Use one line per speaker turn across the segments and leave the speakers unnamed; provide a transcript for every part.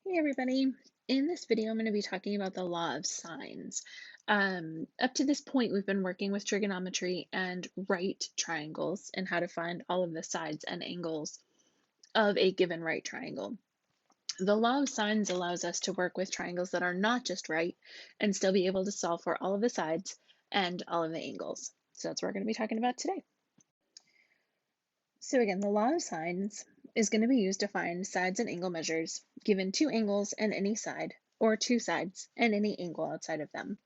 Hey everybody. In this video, I'm going to be talking about the law of sines. Up to this point, we've been working with trigonometry and right triangles and how to find all of the sides and angles of a given right triangle. The law of sines allows us to work with triangles that are not just right and still be able to solve for all of the sides and all of the angles. So that's what we're going to be talking about today. So again, the law of sines is going to be used to find sides and angle measures given two angles and any side, or two sides and any angle outside of them.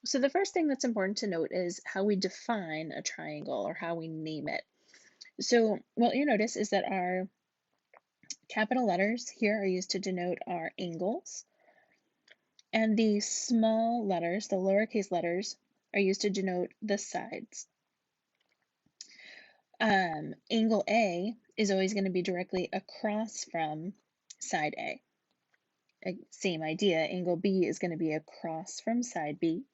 So the first thing that's important to note is how we define a triangle or how we name it. So what you notice is that our capital letters here are used to denote our angles, and the small letters, the lowercase letters, are used to denote the sides. Angle A is always going to be directly across from side A. Same idea, angle B is going to be across from side B,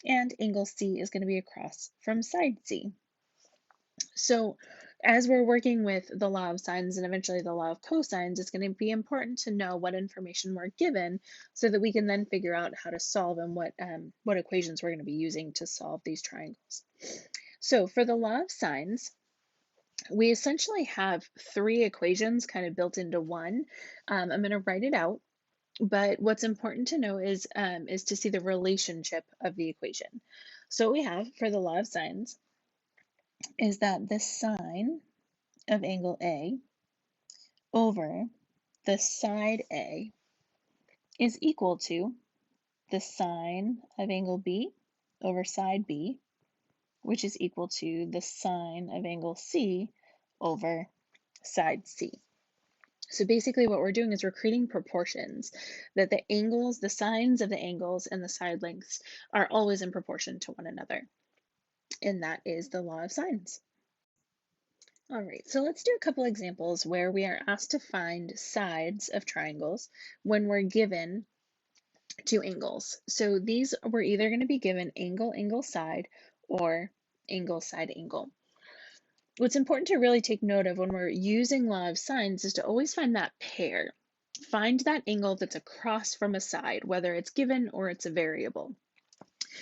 and angle C is going to be across from side C. So as we're working with the law of sines and eventually the law of cosines, it's going to be important to know what information we're given so that we can then figure out how to solve and what equations we're going to be using to solve these triangles. So for the law of sines, we essentially have three equations kind of built into one. I'm going to write it out, but what's important to know is to see the relationship of the equation. So what we have for the law of sines is that the sine of angle A over the side A is equal to the sine of angle B over side B, which is equal to the sine of angle C over side C. So basically what we're doing is we're creating proportions that the angles, the sines of the angles and the side lengths are always in proportion to one another. And that is the law of sines. All right, so let's do a couple examples where we are asked to find sides of triangles when we're given two angles. So these were either going to be given angle, angle, side, or angle, side, angle. What's important to really take note of when we're using law of sines is to always find that pair. Find that angle that's across from a side, whether it's given or it's a variable.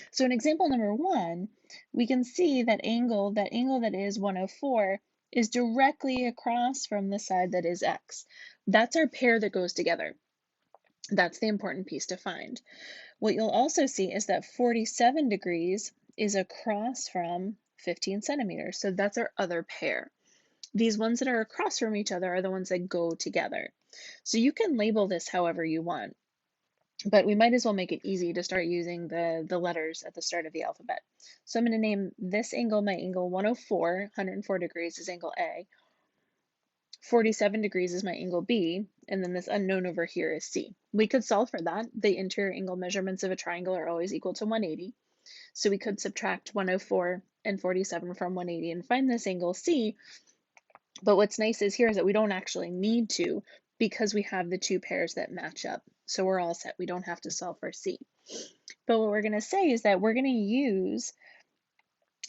So in example number one, we can see that angle that is 104 is directly across from the side that is x. That's our pair that goes together. That's the important piece to find. What you'll also see is that 47 degrees is across from 15 centimeters. So that's our other pair. These ones that are across from each other are the ones that go together. So you can label this however you want, but we might as well make it easy to start using the letters at the start of the alphabet. So I'm going to name this angle my angle 104, 104 degrees is angle A, 47 degrees is my angle B, and then this unknown over here is C. We could solve for that. The interior angle measurements of a triangle are always equal to 180. So we could subtract 104 and 47 from 180 and find this angle C. But what's nice is here is that we don't actually need to because we have the two pairs that match up. So we're all set. We don't have to solve for C. But what we're going to say is that we're going to use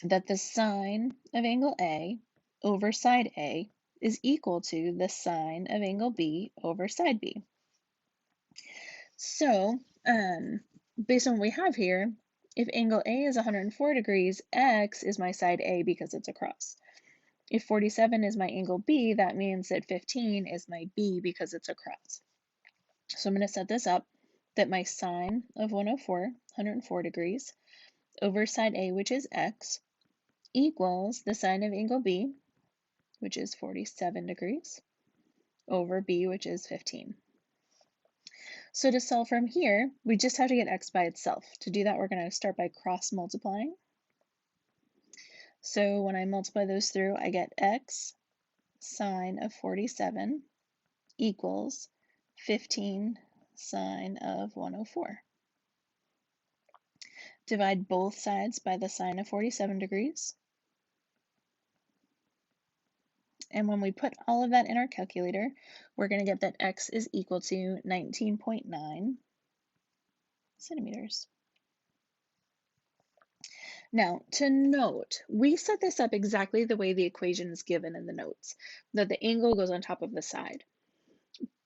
that the sine of angle A over side A is equal to the sine of angle B over side B. So based on what we have here, if angle A is 104 degrees, X is my side A because it's across. If 47 is my angle B, that means that 15 is my B because it's across. So I'm going to set this up that my sine of 104 degrees, over side A, which is X, equals the sine of angle B, which is 47 degrees, over B, which is 15. So to solve from here, we just have to get X by itself. To do that, we're going to start by cross multiplying. So when I multiply those through, I get X sine of 47 equals 15 sine of 104. Divide both sides by the sine of 47 degrees. And when we put all of that in our calculator, we're going to get that X is equal to 19.9 centimeters. Now, to note, we set this up exactly the way the equation is given in the notes, that the angle goes on top of the side.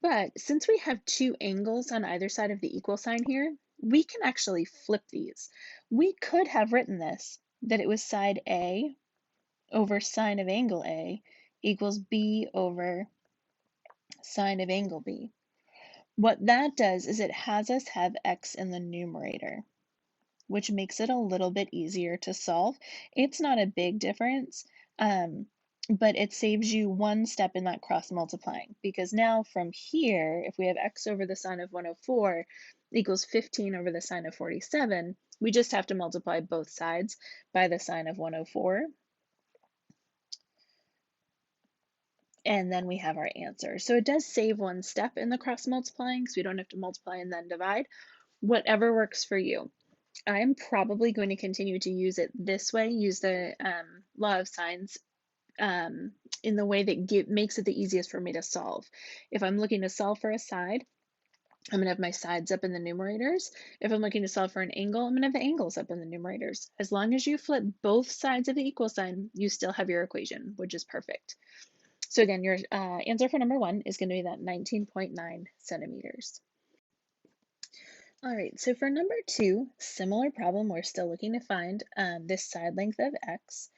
But since we have two angles on either side of the equal sign here, we can actually flip these. We could have written this, that it was side A over sine of angle A equals B over sine of angle B. What that does is it has us have x in the numerator, which makes it a little bit easier to solve. It's not a big difference, but it saves you one step in that cross multiplying, because now from here, if we have x over the sine of 104 equals 15 over the sine of 47, we just have to multiply both sides by the sine of 104. And then we have our answer. So it does save one step in the cross multiplying, because we don't have to multiply and then divide. Whatever works for you. I'm probably going to continue to use it this way, use the law of sines in the way that makes it the easiest for me to solve. If I'm looking to solve for a side, I'm going to have my sides up in the numerators. If I'm looking to solve for an angle, I'm going to have the angles up in the numerators. As long as you flip both sides of the equal sign, you still have your equation, which is perfect. So again, your answer for number 1 is going to be that 19.9 centimeters. All right, so for number 2, similar problem, we're still looking to find this side length of x,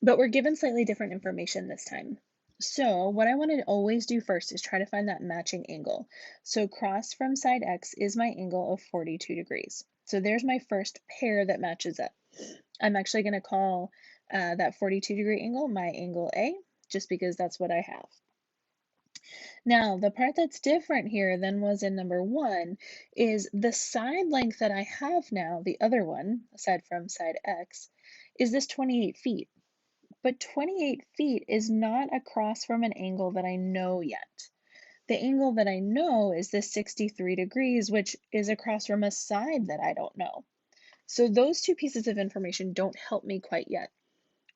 but we're given slightly different information this time. So what I want to always do first is try to find that matching angle. So across from side x is my angle of 42 degrees. So there's my first pair that matches up. I'm actually going to call that 42-degree angle my angle A, just because that's what I have. Now, the part that's different here than was in number 1 is the side length that I have now, the other one, aside from side x, is this 28 feet. But 28 feet is not across from an angle that I know yet. The angle that I know is this 63 degrees, which is across from a side that I don't know. So those two pieces of information don't help me quite yet.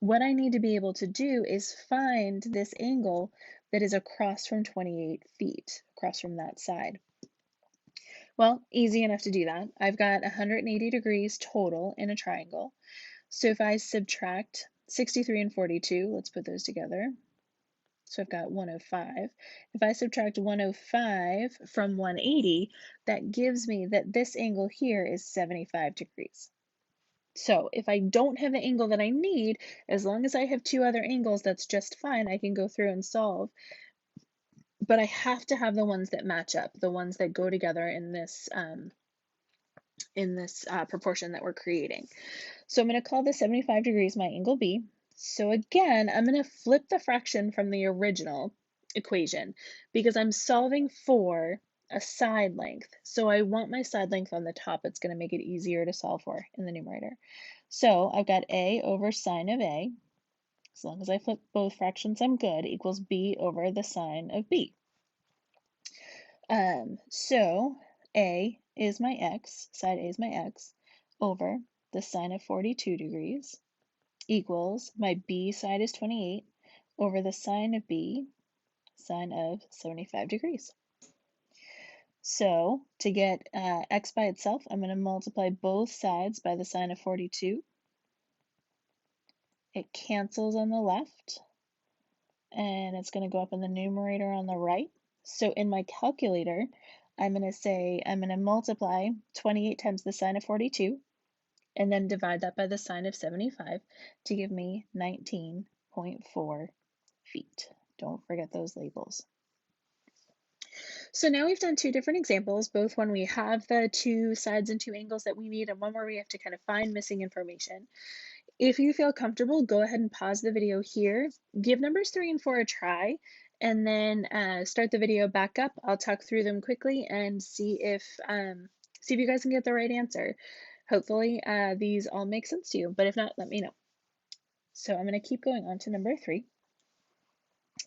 What I need to be able to do is find this angle that is across from 28 feet, across from that side. Well, easy enough to do that. I've got 180 degrees total in a triangle. So if I subtract 63 and 42, let's put those together. So I've got 105. If I subtract 105 from 180, that gives me that this angle here is 75 degrees. So if I don't have the angle that I need, as long as I have two other angles, that's just fine. I can go through and solve. But I have to have the ones that match up, the ones that go together in this proportion that we're creating. So I'm going to call this 75 degrees my angle B. So again, I'm going to flip the fraction from the original equation because I'm solving for a side length. So I want my side length on the top. It's going to make it easier to solve for in the numerator. So I've got A over sine of A, as long as I flip both fractions, I'm good, equals B over the sine of B. So A is my x, side A is my x, over the sine of 42 degrees equals my B side is 28 over the sine of B, sine of 75 degrees. So to get x by itself, I'm going to multiply both sides by the sine of 42. It cancels on the left, and it's going to go up in the numerator on the right. So in my calculator, I'm going to multiply 28 times the sine of 42, and then divide that by the sine of 75 to give me 19.4 feet. Don't forget those labels. So now we've done two different examples, both when we have the two sides and two angles that we need, and one where we have to kind of find missing information. If you feel comfortable, go ahead and pause the video here, give numbers 3 and 4 a try, and then start the video back up. I'll talk through them quickly and see if you guys can get the right answer. Hopefully these all make sense to you, but if not, let me know. So I'm going to keep going on to number 3.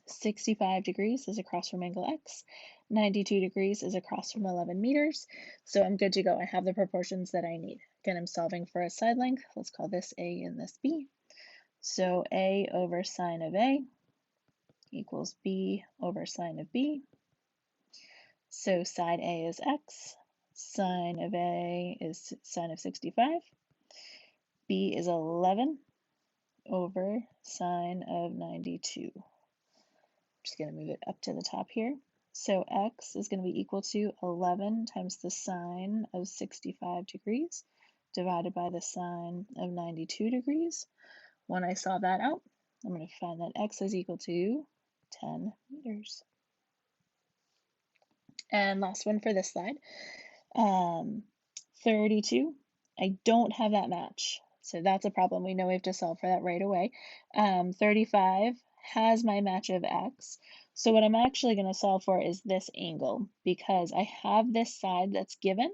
65 degrees is across from angle X. 92 degrees is across from 11 meters. So I'm good to go. I have the proportions that I need. Again, I'm solving for a side length. Let's call this A and this B. So A over sine of A equals B over sine of B. So side A is X. Sine of A is sine of 65. B is 11 over sine of 92. Just going to move it up to the top here. So x is going to be equal to 11 times the sine of 65 degrees divided by the sine of 92 degrees. When I solve that out, I'm going to find that x is equal to 10 meters. And last one for this slide. 32, I don't have that match. So that's a problem. We know we have to solve for that right away. 35 has my match of x. So what I'm actually going to solve for is this angle because I have this side that's given.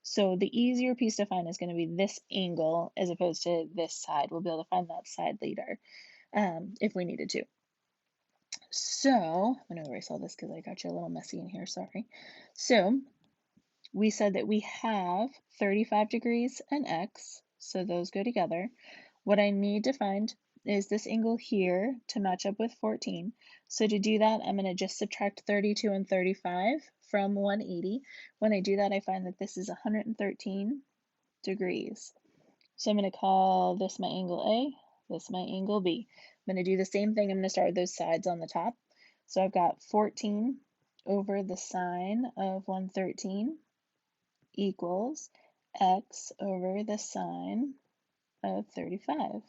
So the easier piece to find is going to be this angle as opposed to this side. We'll be able to find that side later if we needed to. So I'm going to erase all this because I got you a little messy in here, sorry. So we said that we have 35 degrees and x, so those go together. What I need to find is this angle here to match up with 14. So to do that, I'm going to just subtract 32 and 35 from 180. When I do that, I find that this is 113 degrees. So I'm going to call this my angle A, this my angle B. I'm going to do the same thing. I'm going to start with those sides on the top. So I've got 14 over the sine of 113 equals x over the sine of 35.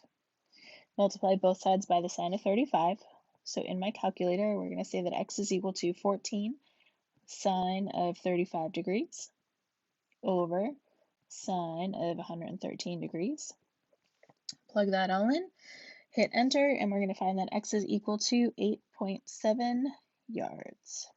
Multiply both sides by the sine of 35. So in my calculator, we're going to say that x is equal to 14 sine of 35 degrees over sine of 113 degrees. Plug that all in, hit enter, and we're going to find that x is equal to 8.7 yards.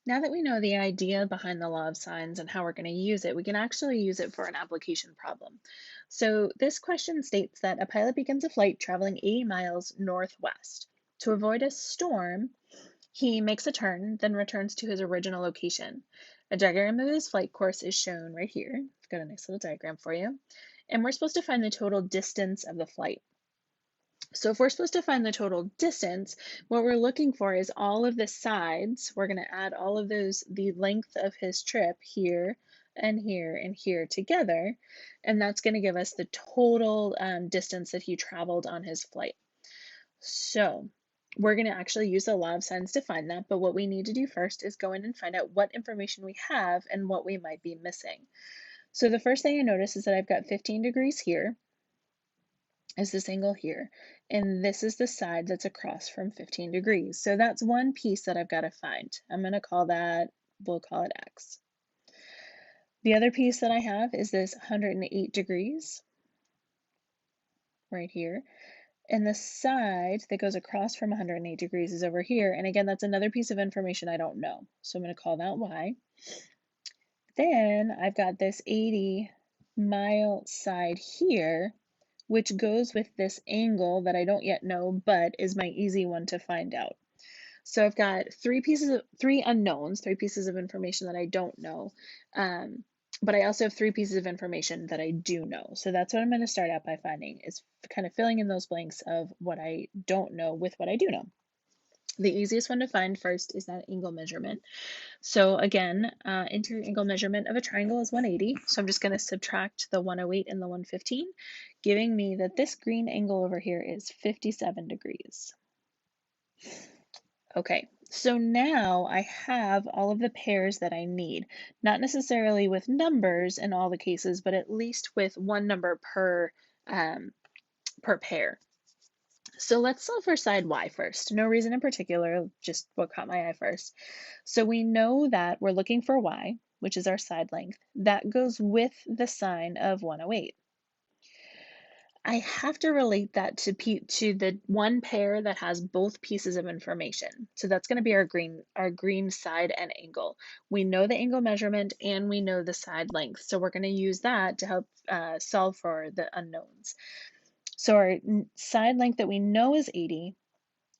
Now that we know the idea behind the law of sines and how we're going to use it, we can actually use it for an application problem. So this question states that a pilot begins a flight traveling 80 miles northwest. To avoid a storm, he makes a turn, then returns to his original location. A diagram of his flight course is shown right here. I've got a nice little diagram for you. And we're supposed to find the total distance of the flight. So if we're supposed to find the total distance, what we're looking for is all of the sides. We're going to add all of those, the length of his trip here and here and here together, and that's going to give us the total distance that he traveled on his flight. So we're going to actually use the law of sines to find that, but what we need to do first is go in and find out what information we have and what we might be missing. So the first thing I notice is that I've got 15 degrees here, is this angle here, and this is the side that's across from 15 degrees. So that's one piece that I've got to find. I'm going to call that, we'll call it x. The other piece that I have is this 108 degrees right here, and the side that goes across from 108 degrees is over here, and again, that's another piece of information I don't know, so I'm going to call that y. Then I've got this 80-mile side here, which goes with this angle that I don't yet know, but is my easy one to find out. So I've got three unknowns, three pieces of information that I don't know, but I also have three pieces of information that I do know. So that's what I'm going to start out by finding, is kind of filling in those blanks of what I don't know with what I do know. The easiest one to find first is that angle measurement. So again, interior angle measurement of a triangle is 180. So I'm just going to subtract the 108 and the 115, giving me that this green angle over here is 57 degrees. Okay, so now I have all of the pairs that I need, not necessarily with numbers in all the cases, but at least with one number per pair. So let's solve for side y first. No reason in particular, just what caught my eye first. So we know that we're looking for y, which is our side length. That goes with the sine of 108. I have to relate that to the one pair that has both pieces of information. So that's going to be our green side and angle. We know the angle measurement and we know the side length. So we're going to use that to help solve for the unknowns. So our side length that we know is 80,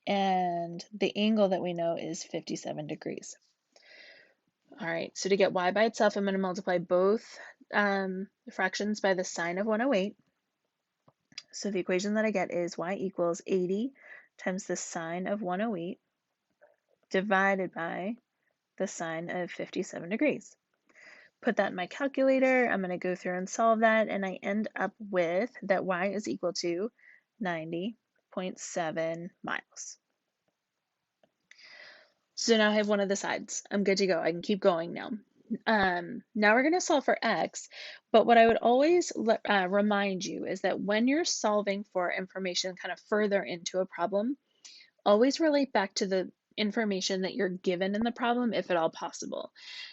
and the angle that we know is 57 degrees. All right, so to get y by itself, I'm going to multiply both fractions by the sine of 108. So the equation that I get is y equals 80 times the sine of 108 divided by the sine of 57 degrees. Put that in my calculator. I'm going to go through and solve that, and I end up with that y is equal to 90.7 miles. So now I have one of the sides. I'm good to go. I can keep going now. Now we're going to solve for x, but what I would always remind you is that when you're solving for information kind of further into a problem, always relate back to the information that you're given in the problem if at all possible.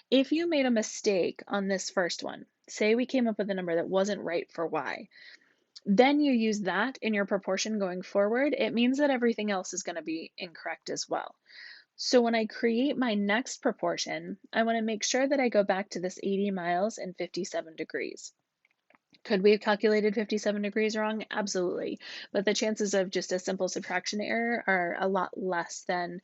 If you made a mistake on this first one, say we came up with a number that wasn't right for y, then you use that in your proportion going forward, it means that everything else is going to be incorrect as well. So when I create my next proportion, I want to make sure that I go back to this 80 miles and 57 degrees. Could we have calculated 57 degrees wrong? Absolutely. But the chances of just a simple subtraction error are a lot less than,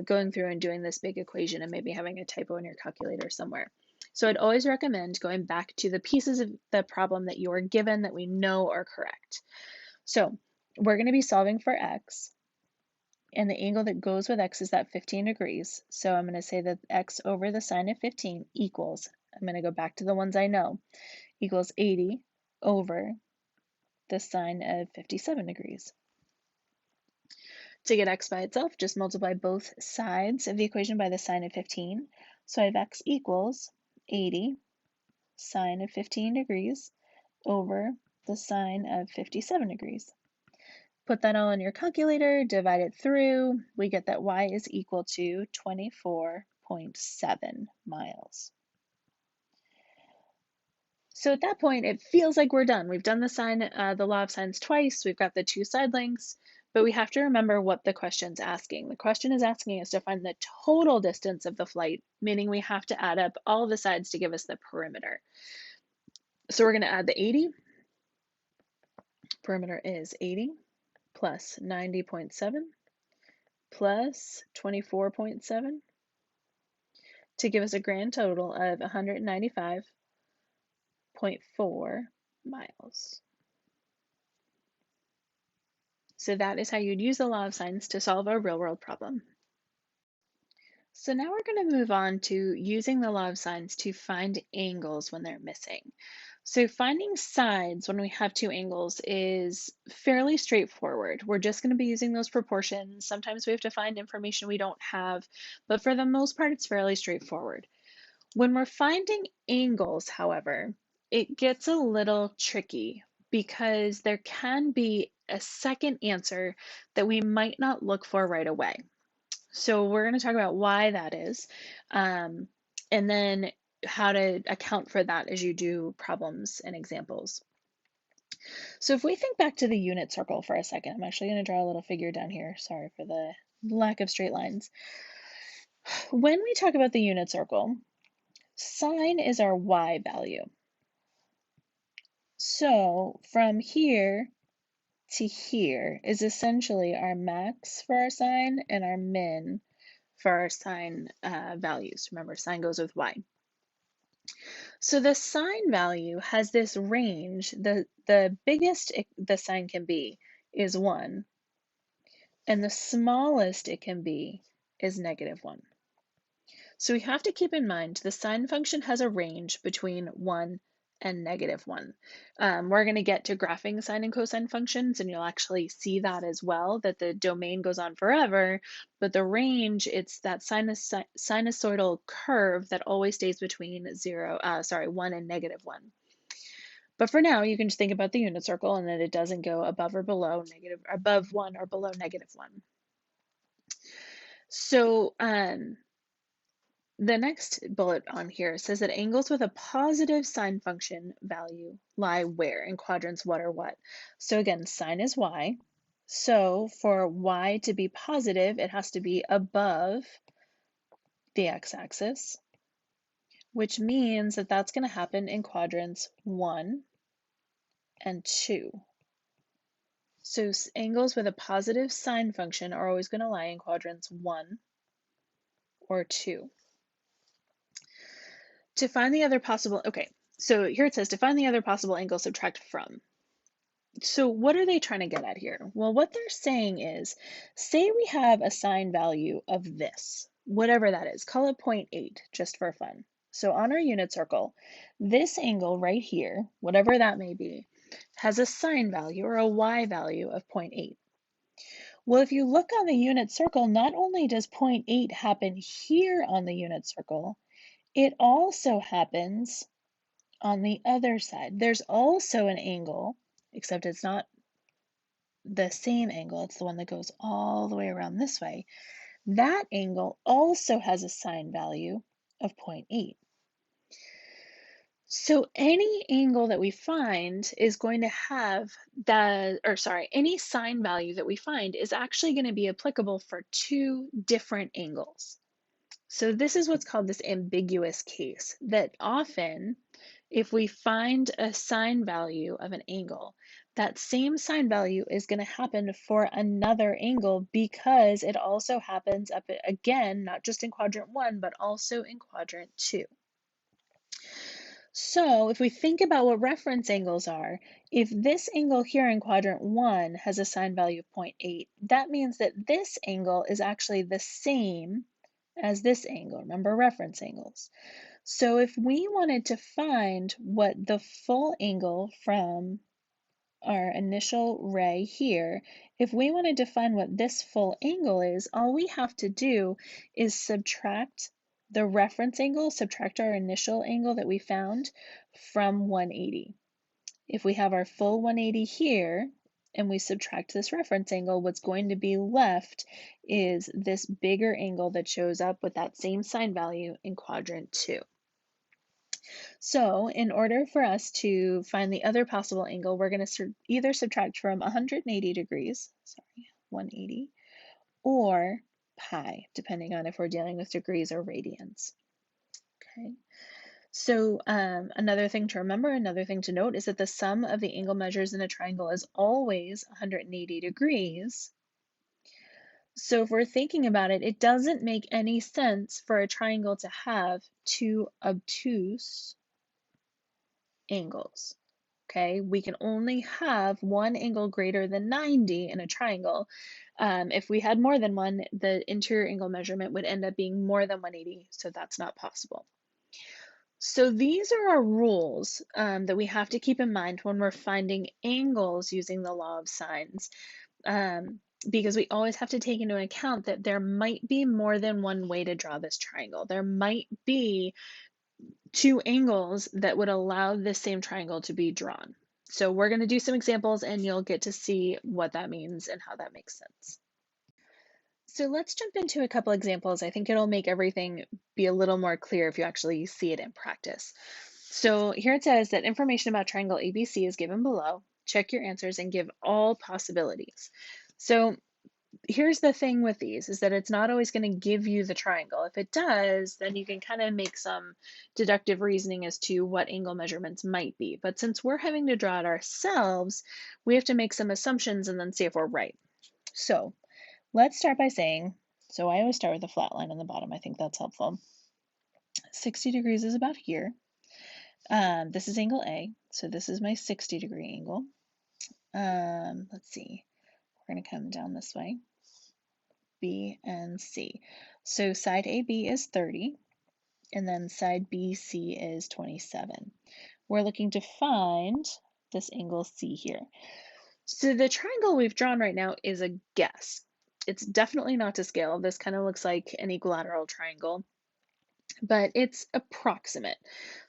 going through and doing this big equation and maybe having a typo in your calculator somewhere. So I'd always recommend going back to the pieces of the problem that you are given that we know are correct. So we're going to be solving for x, and the angle that goes with x is that 15 degrees. So I'm going to say that x over the sine of 15 equals, I'm going to go back to the ones I know, equals 80 over the sine of 57 degrees. To get x by itself, just multiply both sides of the equation by the sine of 15. So I have x equals 80 sine of 15 degrees over the sine of 57 degrees. Put that all in your calculator, divide it through, we get that y is equal to 24.7 miles. So at that point, it feels like we're done. We've done the law of sines twice, we've got the two side lengths, but we have to remember what the question's asking. The question is asking us to find the total distance of the flight, meaning we have to add up all the sides to give us the perimeter. So we're going to add the 80. Perimeter is 80 plus 90.7 plus 24.7 to give us a grand total of 195.4 miles. So that is how you'd use the law of sines to solve a real-world problem. So now we're going to move on to using the law of sines to find angles when they're missing. So finding sides when we have two angles is fairly straightforward. We're just going to be using those proportions. Sometimes we have to find information we don't have, but for the most part, it's fairly straightforward. When we're finding angles, however, it gets a little tricky because there can be a second answer that we might not look for right away. So we're going to talk about why that is, and then how to account for that as you do problems and examples. So if we think back to the unit circle for a second, I'm actually going to draw a little figure down here. Sorry for the lack of straight lines. When we talk about the unit circle, sine is our y value. So from here to here is essentially our max for our sine and our min for our sine values. Remember, sine goes with y. So the sine value has this range. The biggest the sine can be is 1, and the smallest it can be is -1. So we have to keep in mind the sine function has a range between 1 and -1. We're going to get to graphing sine and cosine functions, and you'll actually see that as well, that the domain goes on forever, but the range, it's that sinusoidal curve that always stays between 1 and -1. But for now, you can just think about the unit circle and that it doesn't go above or below above 1 or below -1. So the next bullet on here says that angles with a positive sine function value lie where? In quadrants what or what? So again, sine is y. So for y to be positive, it has to be above the x-axis, which means that that's going to happen in quadrants 1 and 2. So angles with a positive sine function are always going to lie in quadrants 1 or 2. To find the other possible, okay, so here it says to find the other possible angle, subtract from. So what are they trying to get at here? Well, what they're saying is, say we have a sine value of this, whatever that is, call it 0.8 just for fun. So on our unit circle, this angle right here, whatever that may be, has a sine value or a y value of 0.8. Well, if you look on the unit circle, not only does point 0.8 happen here on the unit circle, it also happens on the other side. There's also an angle, except it's not the same angle. It's the one that goes all the way around this way. That angle also has a sine value of 0.8. So any angle that we find is going to have any sine value that we find is actually going to be applicable for two different angles. So this is what's called this ambiguous case, that often if we find a sine value of an angle, that same sine value is going to happen for another angle because it also happens up again, not just in quadrant 1, but also in quadrant 2. So if we think about what reference angles are, if this angle here in quadrant 1 has a sine value of 0.8, that means that this angle is actually the same as this angle. Remember reference angles. So if we wanted to find what the full angle from our initial ray here, if we wanted to find what this full angle is, all we have to do is subtract the reference angle, subtract our initial angle that we found from 180. If we have our full 180 here and we subtract this reference angle, what's going to be left is this bigger angle that shows up with that same sine value in quadrant 2. So in order for us to find the other possible angle, we're going to either subtract from 180 degrees, 180, or pi, depending on if we're dealing with degrees or radians. Okay. So another thing to remember, another thing to note is that the sum of the angle measures in a triangle is always 180 degrees. So if we're thinking about it, it doesn't make any sense for a triangle to have two obtuse angles. Okay, we can only have one angle greater than 90 in a triangle. If we had more than one, the interior angle measurement would end up being more than 180, so that's not possible. So these are our rules that we have to keep in mind when we're finding angles using the law of sines, because we always have to take into account that there might be more than one way to draw this triangle. There might be two angles that would allow this same triangle to be drawn. So we're going to do some examples and you'll get to see what that means and how that makes sense. So let's jump into a couple examples. I think it'll make everything be a little more clear if you actually see it in practice. So here it says that information about triangle ABC is given below. Check your answers and give all possibilities. So here's the thing with these is that it's not always going to give you the triangle. If it does, then you can kind of make some deductive reasoning as to what angle measurements might be. But since we're having to draw it ourselves, we have to make some assumptions and then see if we're right. So let's start by saying, so I always start with a flat line on the bottom. I think that's helpful. 60 degrees is about here. This is angle A, so this is my 60-degree angle. Let's see, we're going to come down this way. B and C. So side AB is 30, and then side BC is 27. We're looking to find this angle C here. So the triangle we've drawn right now is a guess. It's definitely not to scale. This kind of looks like an equilateral triangle, but it's approximate.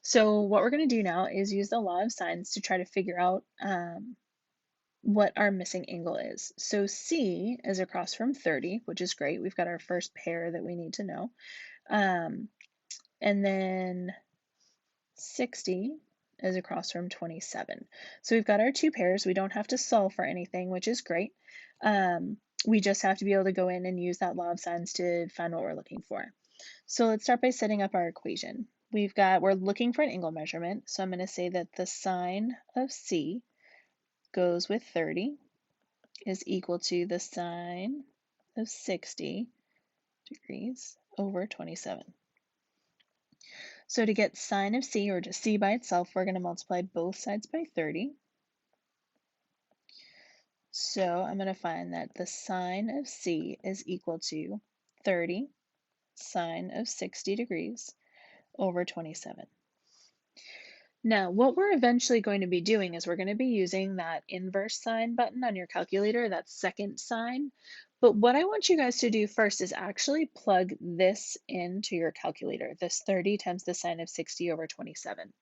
So what we're going to do now is use the law of sines to try to figure out what our missing angle is. So C is across from 30, which is great. We've got our first pair that we need to know. And then 60 is across from 27. So we've got our two pairs. We don't have to solve for anything, which is great. We just have to be able to go in and use that law of sines to find what we're looking for. So let's start by setting up our equation. We're looking for an angle measurement. So I'm going to say that the sine of C goes with 30 is equal to the sine of 60 degrees over 27. So to get sine of C, or just C by itself, we're going to multiply both sides by 30. So I'm going to find that the sine of C is equal to 30 sine of 60 degrees over 27. Now, what we're eventually going to be doing is we're going to be using that inverse sine button on your calculator, that second sign. But what I want you guys to do first is actually plug this into your calculator, this 30 times the sine of 60 over 27.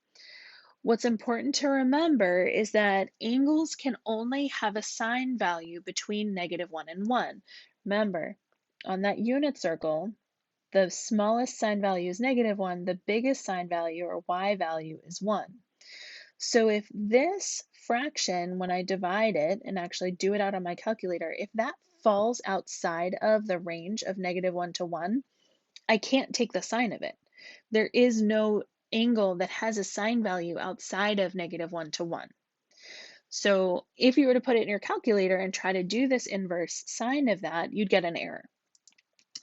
What's important to remember is that angles can only have a sine value between -1 and 1. Remember, on that unit circle, the smallest sine value is -1, the biggest sine value or y value is 1. So if this fraction, when I divide it and actually do it out on my calculator, if that falls outside of the range of -1 to 1, I can't take the sine of it. There is no angle that has a sine value outside of -1 to 1. So if you were to put it in your calculator and try to do this inverse sine of that, you'd get an error.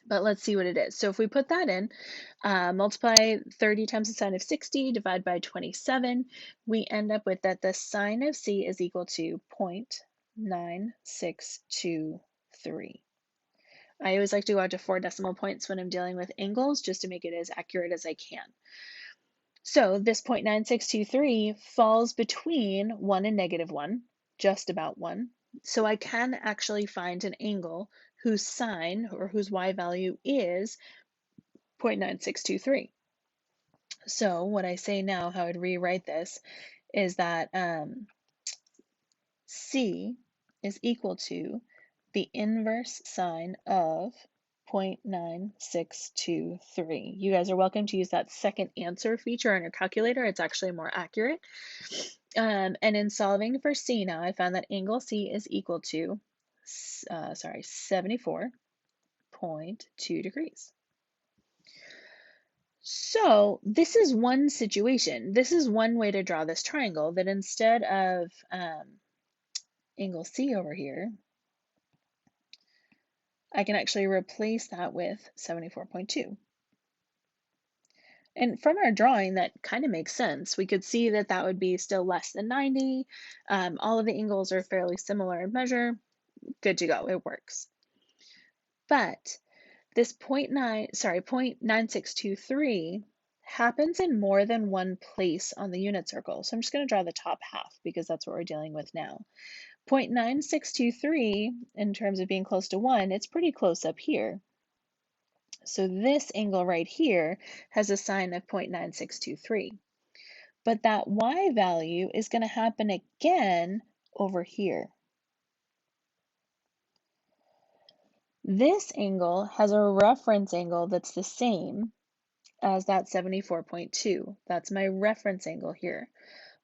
But let's see what it is. So if we put that in, multiply 30 times the sine of 60, divide by 27, we end up with that the sine of c is equal to 0.9623. I always like to go out to 4 decimal points when I'm dealing with angles just to make it as accurate as I can. So this 0.9623 falls between 1 and -1, just about 1. So I can actually find an angle whose sine or whose y value is 0.9623. So what I say now, how I'd rewrite this, is that C is equal to the inverse sine of 0.9623. You guys are welcome to use that second answer feature on your calculator. It's actually more accurate. And in solving for C now, I found that angle C is equal to, 74.2 degrees. So this is one situation. This is one way to draw this triangle, that instead of angle C over here, I can actually replace that with 74.2. And from our drawing, that kind of makes sense. We could see that that would be still less than 90. All of the angles are fairly similar in measure. Good to go, it works. But this 0.9623 happens in more than one place on the unit circle. So I'm just going to draw the top half because that's what we're dealing with now. 0.9623, in terms of being close to 1, it's pretty close up here. So this angle right here has a sine of 0.9623. But that y value is going to happen again over here. This angle has a reference angle that's the same as that 74.2. That's my reference angle here.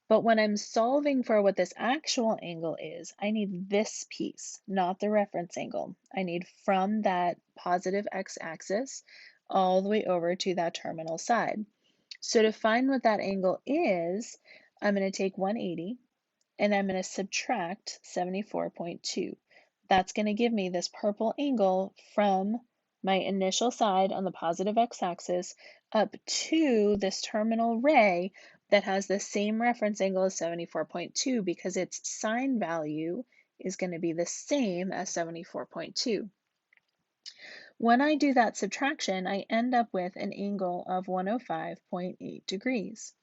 But when I'm solving for what this actual angle is, I need this piece, not the reference angle. I need from that positive x-axis all the way over to that terminal side. So to find what that angle is, I'm going to take 180 and I'm going to subtract 74.2. That's going to give me this purple angle from my initial side on the positive x-axis up to this terminal ray that has the same reference angle as 74.2 because its sine value is going to be the same as 74.2. When I do that subtraction, I end up with an angle of 105.8 degrees.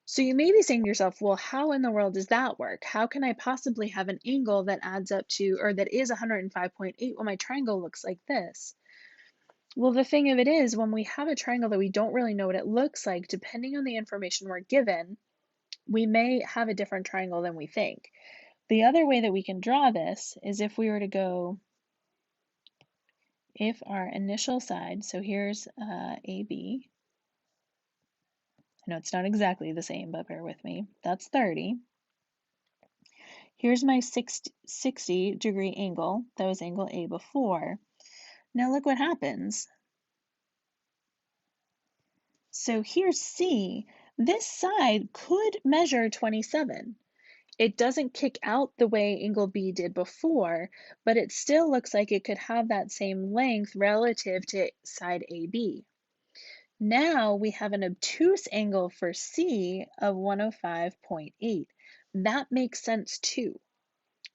So you may be saying to yourself, well, how in the world does that work? How can I possibly have an angle that adds up to, or that is 105.8 when my triangle looks like this? Well, the thing of it is, when we have a triangle that we don't really know what it looks like, depending on the information we're given, we may have a different triangle than we think. The other way that we can draw this is if we were to go, if our initial side, so here's AB, I know it's not exactly the same, but bear with me. That's 30. Here's my 60-degree angle. That was angle A before. Now look what happens. So here's C. This side could measure 27. It doesn't kick out the way angle B did before, but it still looks like it could have that same length relative to side AB. Now we have an obtuse angle for C of 105.8. That makes sense too.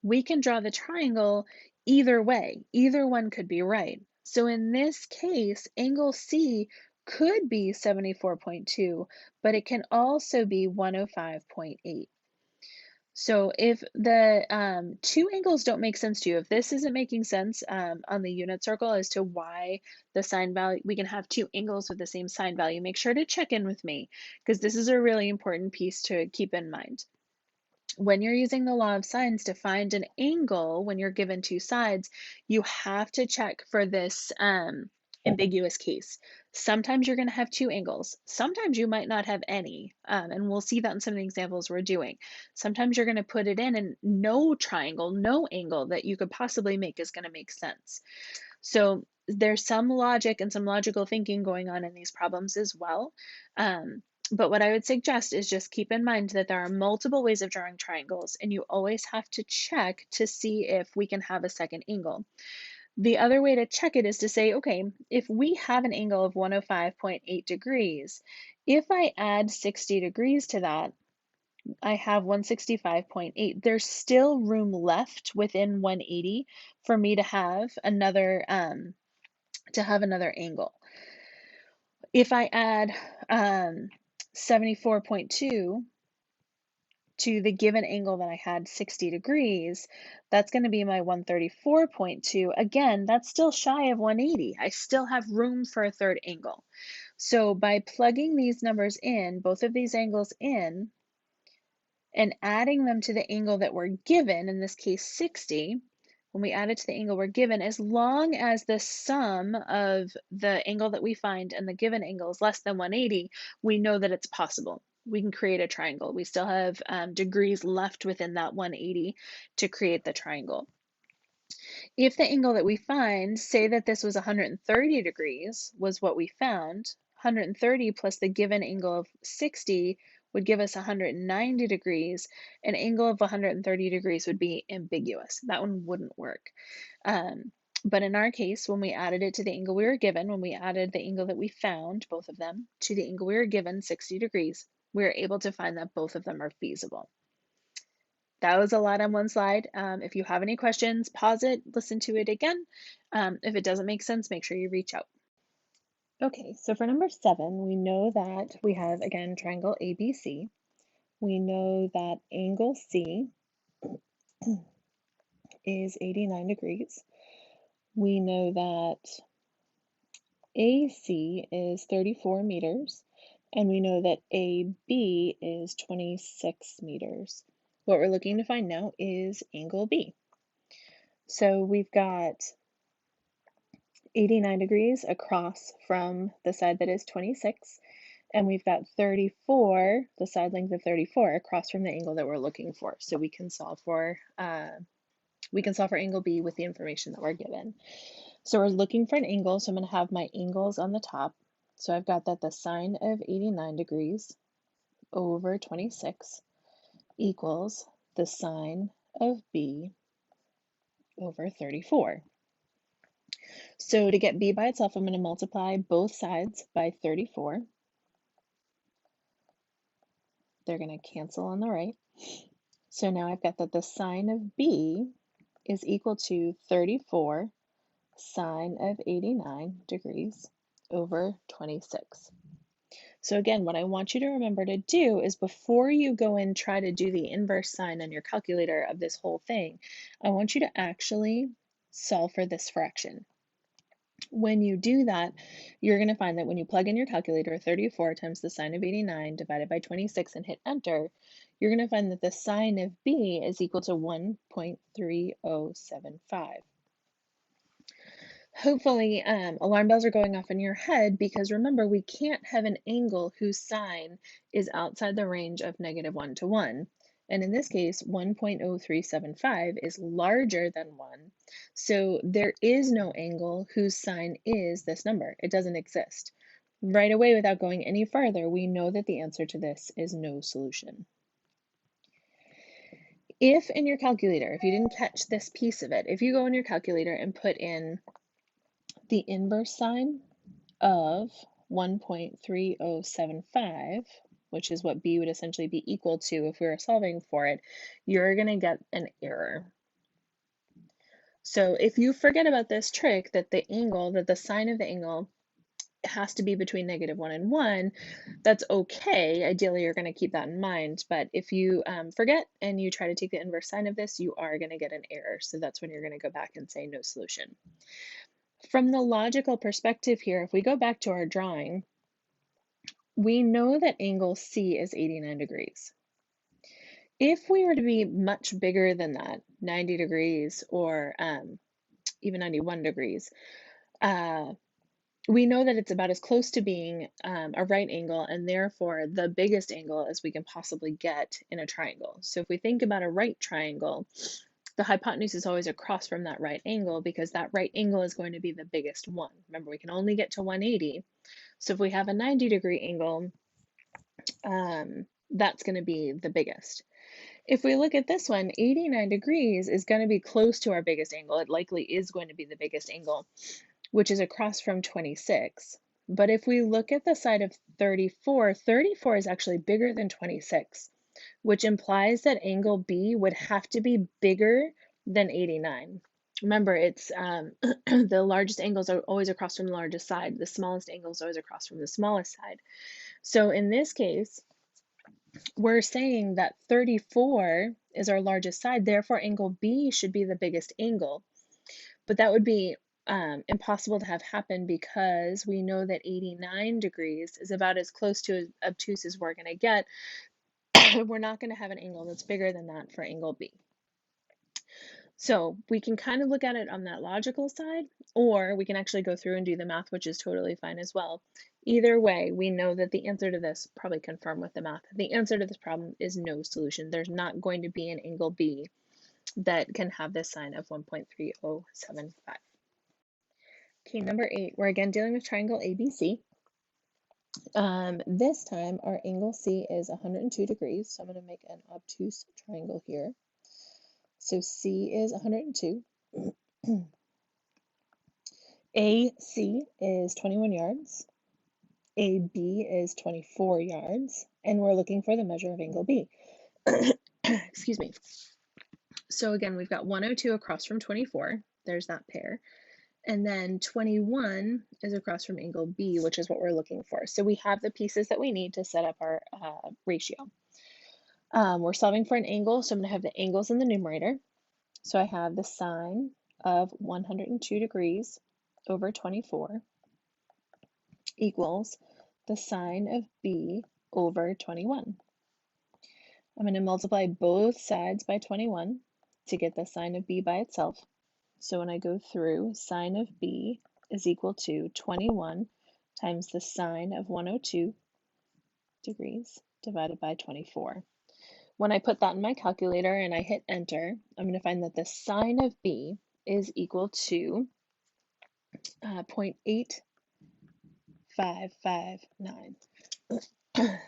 We can draw the triangle either way. Either one could be right. So in this case, angle C could be 74.2, but it can also be 105.8. So if the two angles don't make sense to you, if this isn't making sense on the unit circle as to why the sine value, we can have two angles with the same sine value, make sure to check in with me because this is a really important piece to keep in mind. When you're using the law of sines to find an angle when you're given two sides, you have to check for this ambiguous case. Sometimes you're going to have two angles. Sometimes you might not have any, and we'll see that in some of the examples we're doing. Sometimes you're going to put it in and no triangle, no angle that you could possibly make is going to make sense. So there's some logic and some logical thinking going on in these problems as well. But what I would suggest is just keep in mind that there are multiple ways of drawing triangles, and you always have to check to see if we can have a second angle. The other way to check it is to say, okay, if we have an angle of 105.8 degrees, if I add 60 degrees to that, I have 165.8. There's still room left within 180 for me to have another angle. If I add 74.2 to the given angle that I had 60 degrees, that's going to be my 134.2. Again, that's still shy of 180. I still have room for a third angle. So by plugging these numbers in, both of these angles in, and adding them to the angle that we're given, in this case 60, when we add it to the angle we're given, as long as the sum of the angle that we find and the given angle is less than 180, we know that it's possible. We can create a triangle. We still have degrees left within that 180 to create the triangle. If the angle that we find, say that this was 130 degrees, was what we found, 130 plus the given angle of 60 would give us 190 degrees. An angle of 130 degrees would be ambiguous. That one wouldn't work. But in our case, when we added it to the angle we were given, when we added the angle that we found, both of them, to the angle we were given, 60 degrees, we were able to find that both of them are feasible. That was a lot on one slide. If you have any questions, pause it, listen to it again. If it doesn't make sense, make sure you reach out. Okay, so for number 7, we know that we have, again, triangle ABC. We know that angle C is 89 degrees. We know that AC is 34 meters, and we know that AB is 26 meters. What we're looking to find now is angle B. So we've got 89 degrees across from the side that is 26, and we've got 34, the side length of 34, across from the angle that we're looking for. So we can solve for angle B with the information that we're given. So we're looking for an angle, so I'm going to have my angles on the top. So I've got that the sine of 89 degrees over 26 equals the sine of B over 34. So to get B by itself, I'm going to multiply both sides by 34. They're going to cancel on the right. So now I've got that the sine of B is equal to 34 sine of 89 degrees over 26. So again, what I want you to remember to do is before you go and try to do the inverse sine on your calculator of this whole thing, I want you to actually solve for this fraction. When you do that, you're going to find that when you plug in your calculator 34 times the sine of 89 divided by 26 and hit enter, you're going to find that the sine of B is equal to 1.3075. Hopefully, alarm bells are going off in your head because remember, we can't have an angle whose sine is outside the range of -1 to 1. And in this case, 1.0375 is larger than 1. So there is no angle whose sine is this number. It doesn't exist. Right away, without going any further, we know that the answer to this is no solution. If in your calculator, if you didn't catch this piece of it, if you go in your calculator and put in the inverse sine of 1.3075, which is what B would essentially be equal to if we were solving for it, you're going to get an error. So if you forget about this trick that the sine of the angle has to be between -1 and 1, that's okay. Ideally, you're going to keep that in mind. But if you forget and you try to take the inverse sine of this, you are going to get an error. So that's when you're going to go back and say no solution. From the logical perspective here, if we go back to our drawing, we know that angle C is 89 degrees. If we were to be much bigger than that, 90 degrees or even 91 degrees, we know that it's about as close to being a right angle and therefore the biggest angle as we can possibly get in a triangle. So if we think about a right triangle, the hypotenuse is always across from that right angle because that right angle is going to be the biggest one. Remember, we can only get to 180. So if we have a 90-degree angle, that's going to be the biggest. If we look at this one, 89 degrees is going to be close to our biggest angle. It likely is going to be the biggest angle, which is across from 26. But if we look at the side of 34, 34 is actually bigger than 26, which implies that angle B would have to be bigger than 89. Remember, it's the largest angles are always across from the largest side. The smallest angle is always across from the smallest side. So in this case, we're saying that 34 is our largest side, therefore angle B should be the biggest angle. But that would be impossible to have happen because we know that 89 degrees is about as close to as obtuse as we're going to get. We're not going to have an angle that's bigger than that for angle B. So we can kind of look at it on that logical side, or we can actually go through and do the math, which is totally fine as well. Either way, we know that the answer to this, probably confirm with the math, the answer to this problem is no solution. There's not going to be an angle B that can have this sine of 1.3075. Okay, number 8, we're again dealing with triangle ABC. This time our angle C is 102 degrees, so I'm going to make an obtuse triangle here. So C is 102. AC is 21 yards. AB is 24 yards. And we're looking for the measure of angle B. Excuse me. So again, we've got 102 across from 24. There's that pair. And then 21 is across from angle B, which is what we're looking for. So we have the pieces that we need to set up our ratio. We're solving for an angle, so I'm going to have the angles in the numerator. So I have the sine of 102 degrees over 24 equals the sine of B over 21. I'm going to multiply both sides by 21 to get the sine of B by itself. So when I go through, sine of B is equal to 21 times the sine of 102 degrees divided by 24. When I put that in my calculator and I hit enter, I'm going to find that the sine of B is equal to 0.8559.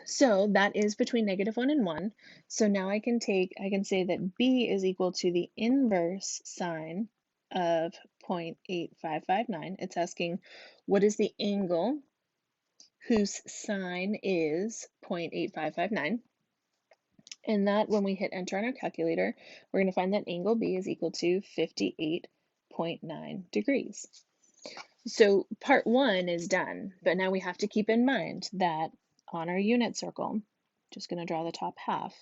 So that is between -1 and 1. So now I can say that B is equal to the inverse sine of 0.8559. It's asking what is the angle whose sine is 0.8559. And that, when we hit enter on our calculator, we're going to find that angle B is equal to 58.9 degrees. So part 1 is done, but now we have to keep in mind that on our unit circle, just going to draw the top half,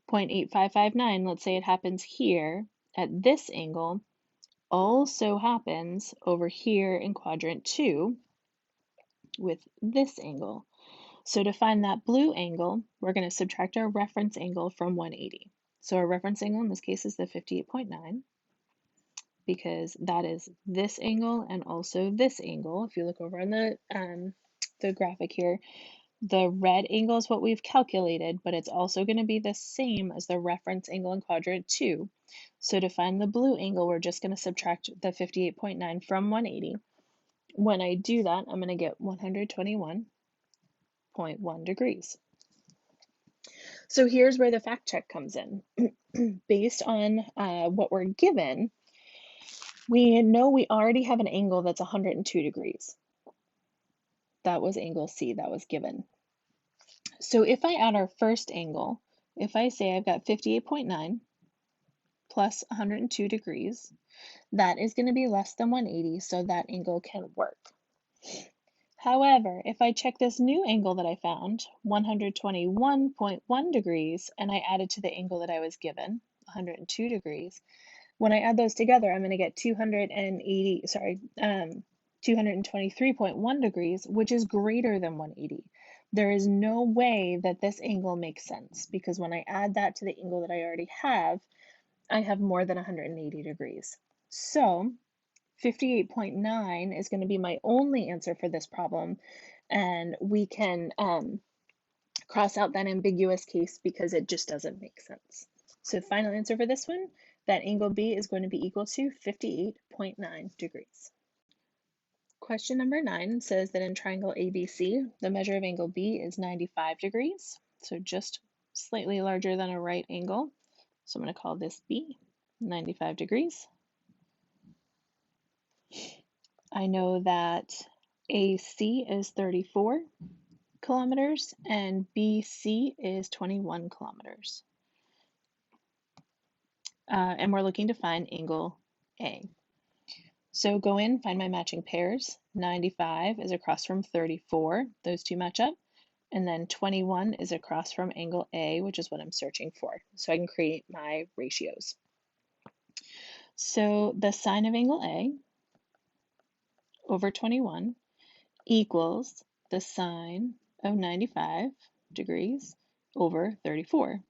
0.8559, let's say it happens here at this angle, also happens over here in quadrant 2 with this angle. So to find that blue angle, we're going to subtract our reference angle from 180. So our reference angle in this case is the 58.9 because that is this angle and also this angle. If you look over on the graphic here, the red angle is what we've calculated, but it's also going to be the same as the reference angle in quadrant 2. So to find the blue angle, we're just going to subtract the 58.9 from 180. When I do that, I'm going to get 121.1 degrees. So here's where the fact check comes in. Based on what we're given, we know we already have an angle that's 102 degrees. That was angle C that was given. So if I add our first angle, if I say I've got 58.9 plus 102 degrees, that is going to be less than 180, so that angle can work. However, if I check this new angle that I found, 121.1 degrees, and I add it to the angle that I was given, 102 degrees, when I add those together, I'm going to get 223.1 degrees, which is greater than 180. There is no way that this angle makes sense because when I add that to the angle that I already have, I have more than 180 degrees. So 58.9 is going to be my only answer for this problem, and we can cross out that ambiguous case because it just doesn't make sense. So the final answer for this one, that angle B is going to be equal to 58.9 degrees. Question number 9 says that in triangle ABC, the measure of angle B is 95 degrees, so just slightly larger than a right angle. So I'm going to call this B, 95 degrees. I know that AC is 34 kilometers and BC is 21 kilometers. And we're looking to find angle A. So go in, find my matching pairs. 95 is across from 34, those two match up. And then 21 is across from angle A, which is what I'm searching for. So I can create my ratios. So the sine of angle A over 21 equals the sine of 95 degrees over 34.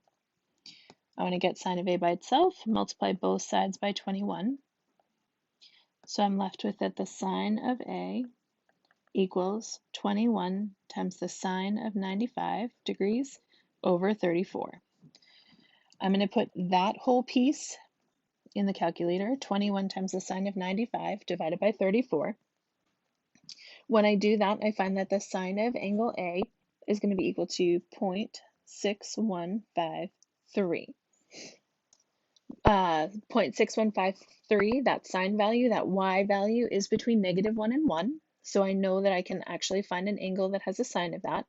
I want to get sine of A by itself, multiply both sides by 21. So I'm left with that the sine of A equals 21 times the sine of 95 degrees over 34. I'm going to put that whole piece in the calculator, 21 times the sine of 95 divided by 34. When I do that, I find that the sine of angle A is going to be equal to 0.6153. 0.6153, that sine value, that y value is between -1 and 1. So I know that I can actually find an angle that has a sine of that.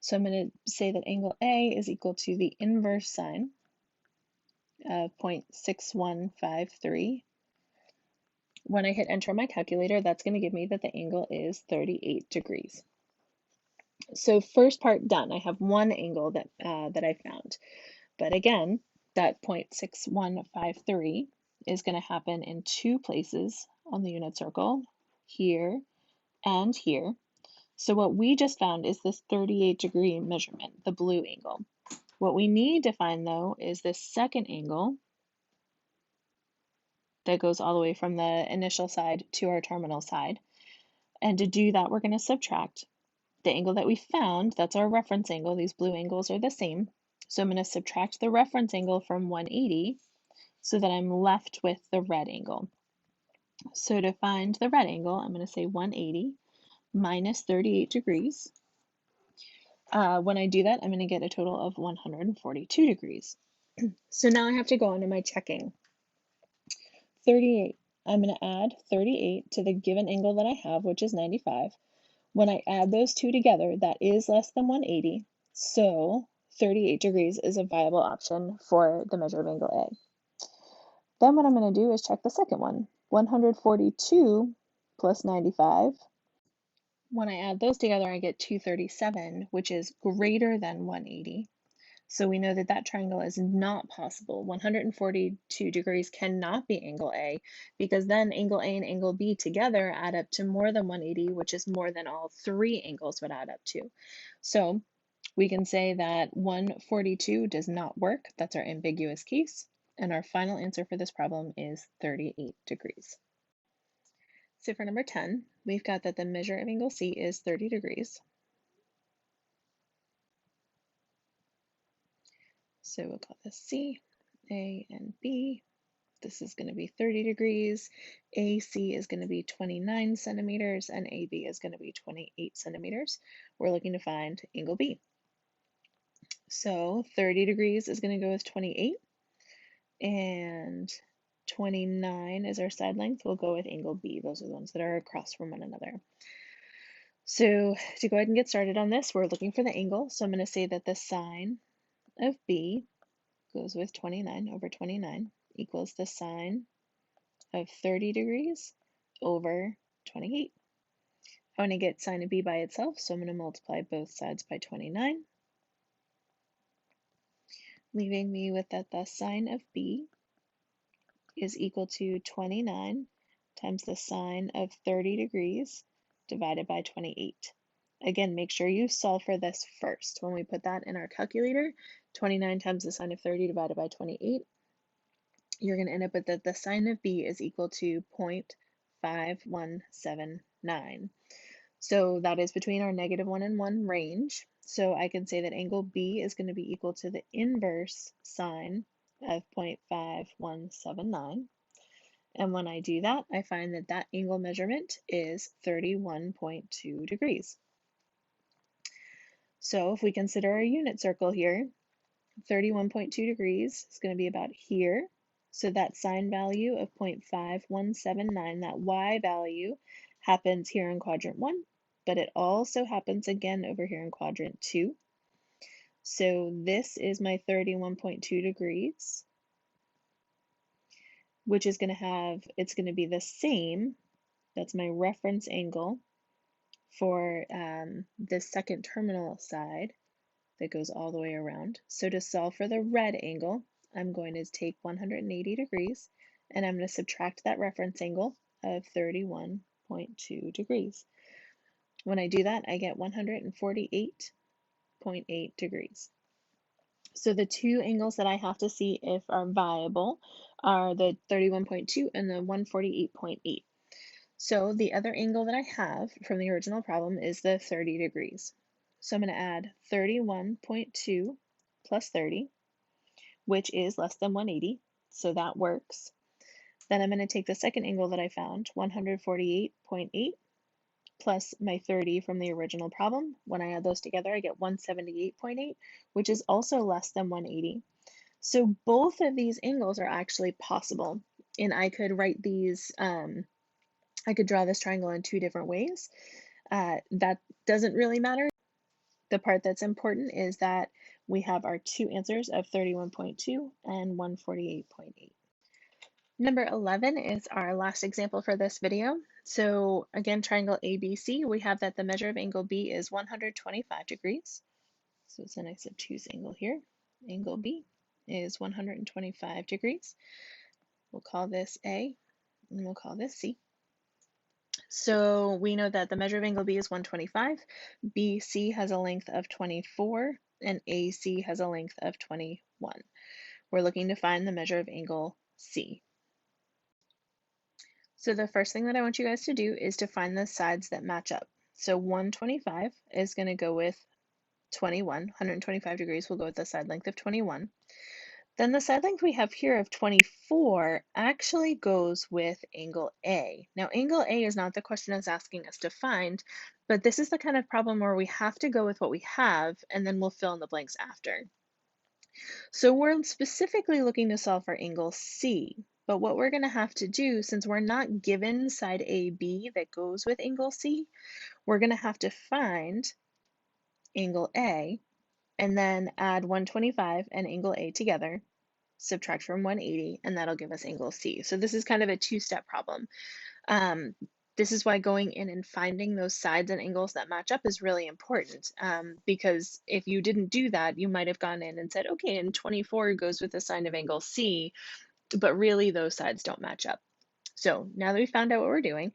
So I'm going to say that angle A is equal to the inverse sine of 0.6153. When I hit enter on my calculator, that's going to give me that the angle is 38 degrees. So first part done. I have one angle that I found. But again, that 0.6153 is going to happen in two places on the unit circle, here and here. So what we just found is this 38-degree measurement, the blue angle. What we need to find, though, is this second angle that goes all the way from the initial side to our terminal side. And to do that, we're going to subtract the angle that we found. That's our reference angle. These blue angles are the same. So I'm going to subtract the reference angle from 180 so that I'm left with the red angle. So to find the red angle, I'm going to say 180 minus 38 degrees. When I do that, I'm going to get a total of 142 degrees. So now I have to go into my checking. 38. I'm going to add 38 to the given angle that I have, which is 95. When I add those two together, that is less than 180. So 38 degrees is a viable option for the measure of angle A. Then what I'm going to do is check the second one. 142 plus 95. When I add those together, I get 237, which is greater than 180. So we know that that triangle is not possible. 142 degrees cannot be angle A because then angle A and angle B together add up to more than 180, which is more than all three angles would add up to. So we can say that 142 does not work. That's our ambiguous case. And our final answer for this problem is 38 degrees. So for number 10, we've got that the measure of angle C is 30 degrees. So we'll call this C, A, and B. This is going to be 30 degrees. AC is going to be 29 centimeters, and AB is going to be 28 centimeters. We're looking to find angle B. So 30 degrees is going to go with 28, and 29 is our side length. We'll go with angle B. Those are the ones that are across from one another. So to go ahead and get started on this, we're looking for the angle. So I'm going to say that the sine of B goes with 29 over 29 equals the sine of 30 degrees over 28. I want to get sine of b by itself, so I'm going to multiply both sides by 29, leaving me with that the sine of b is equal to 29 times the sine of 30 degrees divided by 28. Again, make sure you solve for this first. When we put that in our calculator, 29 times the sine of 30 divided by 28, you're going to end up with that the sine of b is equal to 0.5179. So that is between our -1 and 1 range. So I can say that angle B is going to be equal to the inverse sine of 0.5179. And when I do that, I find that that angle measurement is 31.2 degrees. So if we consider our unit circle here, 31.2 degrees is going to be about here. So that sine value of 0.5179, that y value, happens here in quadrant 1, but it also happens again over here in quadrant 2. So this is my 31.2 degrees, which is going to have, it's going to be the same, that's my reference angle for this second terminal side that goes all the way around. So to solve for the red angle, I'm going to take 180 degrees and I'm going to subtract that reference angle of 31.2 degrees. When I do that, I get 148.8 degrees. So the two angles that I have to see if are viable are the 31.2 and the 148.8. So the other angle that I have from the original problem is the 30 degrees. So I'm going to add 31.2 plus 30, which is less than 180, so that works. Then I'm going to take the second angle that I found, 148.8, plus my 30 from the original problem. When I add those together, I get 178.8, which is also less than 180. So both of these angles are actually possible, and I could write these, I could draw this triangle in two different ways. That doesn't really matter. The part that's important is that we have our two answers of 31.2 and 148.8. Number 11 is our last example for this video. So again, triangle ABC, we have that the measure of angle B is 125 degrees. So it's a nice obtuse angle here. Angle B is 125 degrees. We'll call this A and we'll call this C. So we know that the measure of angle B is 125, BC has a length of 24, and AC has a length of 21. We're looking to find the measure of angle C. So the first thing that I want you guys to do is to find the sides that match up. So 125 is going to go with 21, 125 degrees will go with the side length of 21. Then the side length we have here of 24 actually goes with angle A. Now, angle A is not the question it's asking us to find, but this is the kind of problem where we have to go with what we have, and then we'll fill in the blanks after. So we're specifically looking to solve for angle C, but what we're going to have to do, since we're not given side AB that goes with angle C, we're going to have to find angle A, and then add 125 and angle A together, subtract from 180, and that'll give us angle C. So this is kind of a two-step problem. This is why going in and finding those sides and angles that match up is really important, because if you didn't do that, you might have gone in and said, okay, and 24 goes with the sine of angle C, but really those sides don't match up. So now that we found out what we're doing,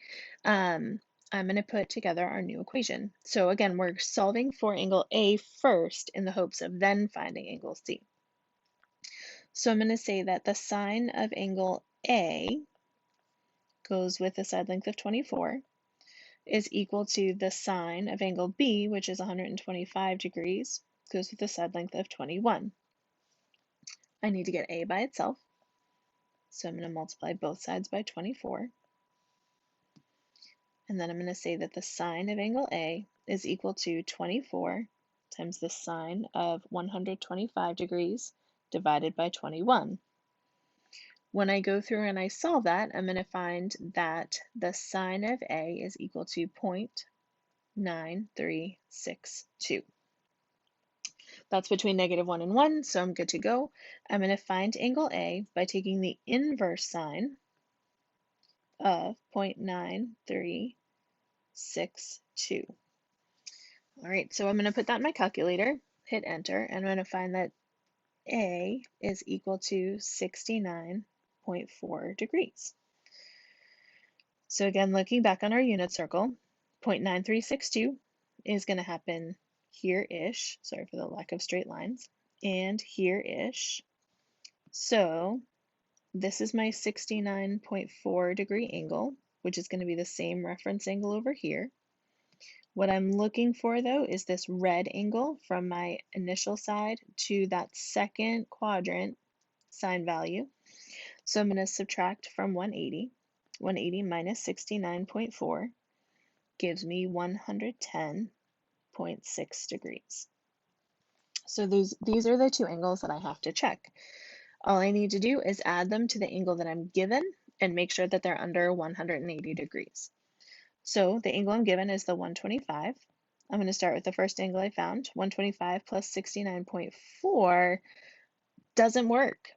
I'm going to put together our new equation. So again, we're solving for angle A first in the hopes of then finding angle C. So I'm going to say that the sine of angle A goes with the side length of 24 is equal to the sine of angle B, which is 125 degrees, goes with the side length of 21. I need to get A by itself, so I'm going to multiply both sides by 24. And then I'm going to say that the sine of angle A is equal to 24 times the sine of 125 degrees divided by 21. When I go through and I solve that, I'm going to find that the sine of A is equal to 0.9362. That's between -1 and 1, so I'm good to go. I'm going to find angle A by taking the inverse sine of 0.9362 2.62. All right, so I'm going to put that in my calculator, hit enter, and I'm going to find that A is equal to 69.4 degrees. So again, looking back on our unit circle, 0.9362 is going to happen here-ish, sorry for the lack of straight lines, and here-ish. So this is my 69.4 degree angle, which is going to be the same reference angle over here. What I'm looking for though is this red angle from my initial side to that second quadrant sine value. So I'm going to subtract from 180. 180 minus 69.4 gives me 110.6 degrees. So these are the two angles that I have to check. All I need to do is add them to the angle that I'm given and make sure that they're under 180 degrees. So the angle I'm given is the 125. I'm going to start with the first angle I found. 125 plus 69.4 doesn't work.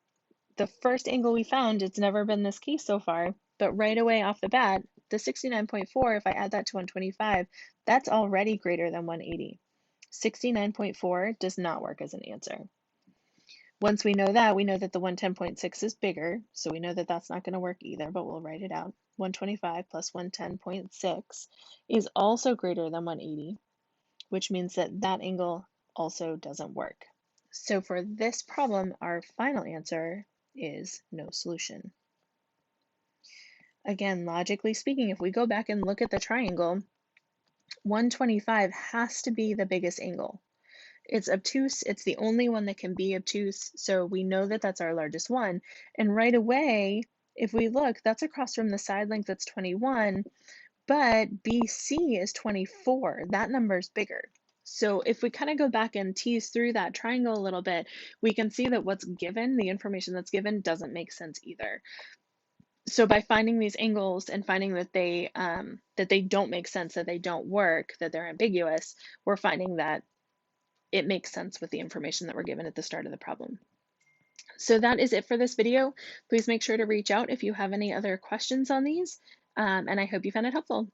The first angle we found, it's never been this case so far, but right away off the bat, the 69.4, if I add that to 125, that's already greater than 180. 69.4 does not work as an answer. Once we know that the 110.6 is bigger, so we know that that's not going to work either, but we'll write it out. 125 plus 110.6 is also greater than 180, which means that that angle also doesn't work. So for this problem, our final answer is no solution. Again, logically speaking, if we go back and look at the triangle, 125 has to be the biggest angle. It's obtuse, it's the only one that can be obtuse, so we know that that's our largest one. And right away, if we look, that's across from the side length that's 21, but BC is 24. That number is bigger. So if we kind of go back and tease through that triangle a little bit, we can see that what's given, the information that's given, doesn't make sense either. So by finding these angles and finding that they don't make sense, that they don't work, that they're ambiguous, we're finding that it makes sense with the information that we're given at the start of the problem. So that is it for this video. Please make sure to reach out if you have any other questions on these, and I hope you found it helpful.